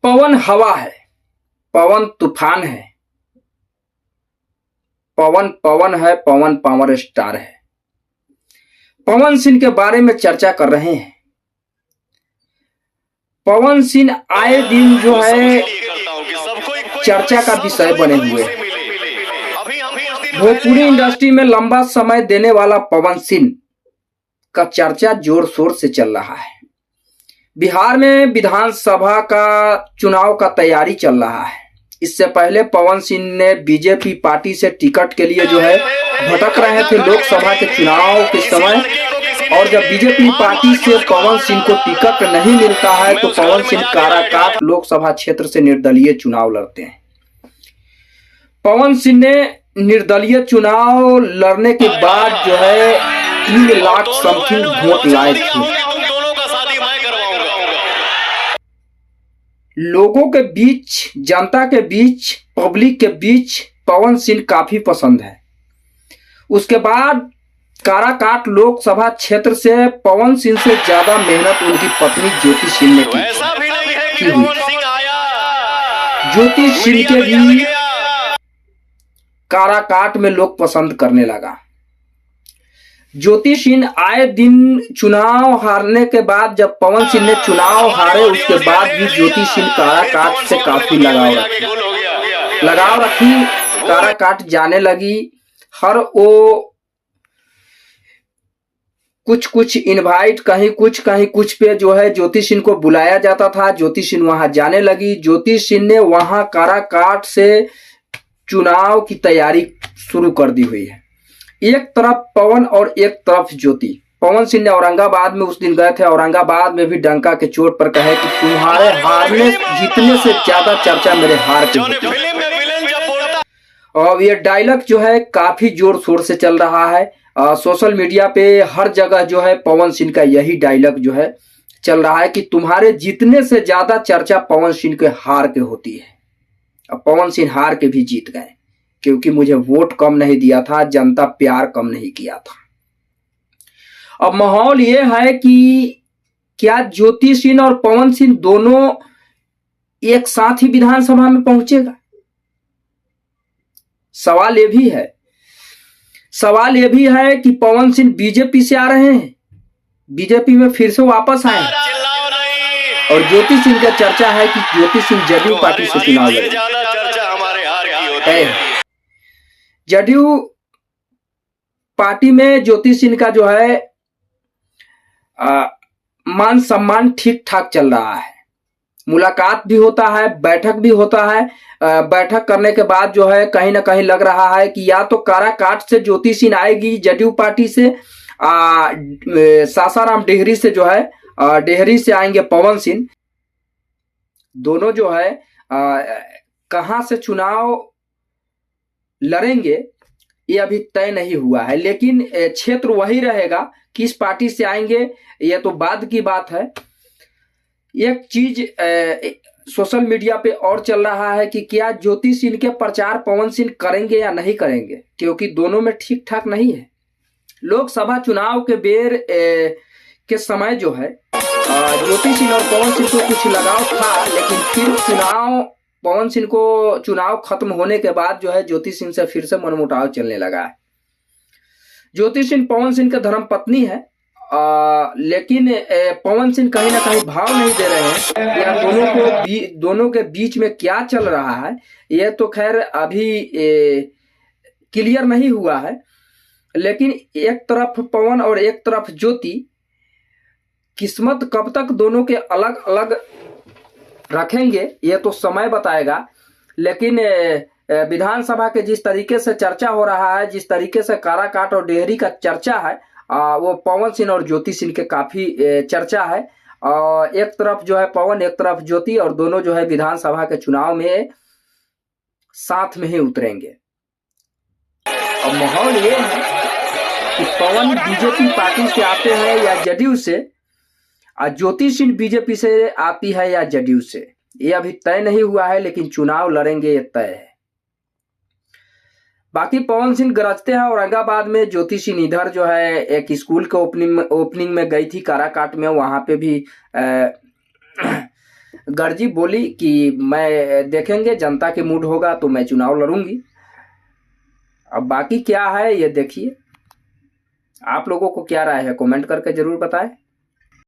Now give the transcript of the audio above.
पवन हवा है, पवन तूफान है, पवन पवन है, पवन पावर स्टार है। पवन सिंह के बारे में चर्चा कर रहे हैं। पवन सिंह आए दिन जो है चर्चा का विषय बने हुए हैं। भोजपुरी इंडस्ट्री में लंबा समय देने वाला पवन सिंह का चर्चा जोर शोर से चल रहा है। बिहार में विधानसभा का चुनाव का तैयारी चल रहा है। इससे पहले पवन सिंह ने बीजेपी पार्टी से टिकट के लिए जो है भटक रहे थे लोकसभा के चुनाव के समय, और जब बीजेपी पार्टी से पवन सिंह को टिकट नहीं मिलता है तो पवन सिंह काराकाट लोकसभा क्षेत्र से निर्दलीय चुनाव लड़ते हैं। पवन सिंह ने निर्दलीय चुनाव लड़ने के बाद जो है 3 लाख समथिंग वोट लाए थे। लोगों के बीच, जनता के बीच, पब्लिक के बीच पवन सिंह काफी पसंद है। उसके बाद काराकाट लोकसभा क्षेत्र से पवन सिंह से ज्यादा मेहनत उनकी पत्नी ज्योति सिंह ने की। ज्योति सिंह के भी काराकाट में लोग पसंद करने लगा। ज्योति सिंह आए दिन चुनाव हारने के बाद, जब पवन सिंह ने चुनाव हारे उसके बाद भी ज्योति सिंह काराकाट से काफी लगाव रखी, काराकाट जाने लगी। हर वो कुछ इनवाइट कहीं कुछ पे जो है ज्योति सिंह को बुलाया जाता था। ज्योति सिंह वहां जाने लगी। ज्योति सिंह ने वहां काराकाट से चुनाव की तैयारी शुरू कर दी हुई है। एक तरफ पवन और एक तरफ ज्योति। पवन सिंह ने औरंगाबाद में उस दिन गए थे, औरंगाबाद में भी डंका के चोट पर कहे कि तुम्हारे हारने जीतने से ज्यादा चर्चा मेरे हार की होती है। और ये डायलॉग जो है काफी जोर शोर से चल रहा है। सोशल मीडिया पे हर जगह जो है पवन सिंह का यही डायलॉग जो है चल रहा है कि तुम्हारे जीतने से ज्यादा चर्चा पवन सिंह के हार के होती है। अब पवन सिंह हार के भी जीत गए क्योंकि मुझे वोट कम नहीं दिया था, जनता प्यार कम नहीं किया था। अब माहौल ये है कि क्या ज्योति सिंह और पवन सिंह दोनों एक साथ ही विधानसभा में पहुंचेगा? सवाल ये भी है कि पवन सिंह बीजेपी से आ रहे हैं, बीजेपी में फिर से वापस आए, और ज्योति सिंह का चर्चा है कि ज्योति सिंह जदयू पार्टी से चुनाव लड़ेंगे। जदयू पार्टी में ज्योति सिंह का जो है मान सम्मान ठीक ठाक चल रहा है। मुलाकात भी होता है, बैठक भी होता है। बैठक करने के बाद जो है कहीं ना कहीं लग रहा है कि या तो काराकाट से ज्योति सिंह आएगी जदयू पार्टी से, सासाराम डेहरी से जो है डेहरी से आएंगे पवन सिंह। दोनों जो है कहां से चुनाव लड़ेंगे ये अभी तय नहीं हुआ है, लेकिन क्षेत्र वही रहेगा। किस पार्टी से आएंगे ये तो बाद की बात है। एक चीज सोशल मीडिया पे और चल रहा है कि क्या ज्योति सिंह के प्रचार पवन सिंह करेंगे या नहीं करेंगे, क्योंकि दोनों में ठीक ठाक नहीं है। लोकसभा चुनाव के बेर के समय जो है ज्योति सिंह और पवन सिंह को कुछ लगाव था, लेकिन फिर पवन सिंह को चुनाव खत्म होने के बाद जो है ज्योति सिंह से फिर से मनमुटाव चलने लगा है। ज्योति सिंह पवन सिंह के धर्म पत्नी है, लेकिन पवन सिंह कहीं ना कहीं भाव नहीं दे रहे हैं। या दोनों के बीच में क्या चल रहा है ये तो खैर अभी क्लियर नहीं हुआ है। लेकिन एक तरफ पवन और एक तरफ ज्योति, किस्मत कब तक दोनों के अलग अलग रखेंगे ये तो समय बताएगा। लेकिन विधानसभा के जिस तरीके से चर्चा हो रहा है, जिस तरीके से काराकाट और डेहरी का चर्चा है, वो पवन सिंह और ज्योति सिंह के काफी चर्चा है। और एक तरफ जो है पवन, एक तरफ ज्योति, और दोनों जो है विधानसभा के चुनाव में साथ में ही उतरेंगे। और माहौल ये है कि पवन बीजेपी पार्टी से आते हैं या जदयू से, और ज्योति सिंह बीजेपी से आती है या जदयू से, ये अभी तय नहीं हुआ है, लेकिन चुनाव लड़ेंगे ये तय है। बाकी पवन सिंह गरजते हैं औरंगाबाद में, ज्योति सिंह इधर जो है एक स्कूल के ओपनिंग में गई थी काराकाट में, वहां पे भी गर्जी बोली कि मैं देखेंगे, जनता के मूड होगा तो मैं चुनाव लड़ूंगी। अब बाकी क्या है ये देखिए। आप लोगों को क्या राय है, कमेंट करके जरूर बताएं।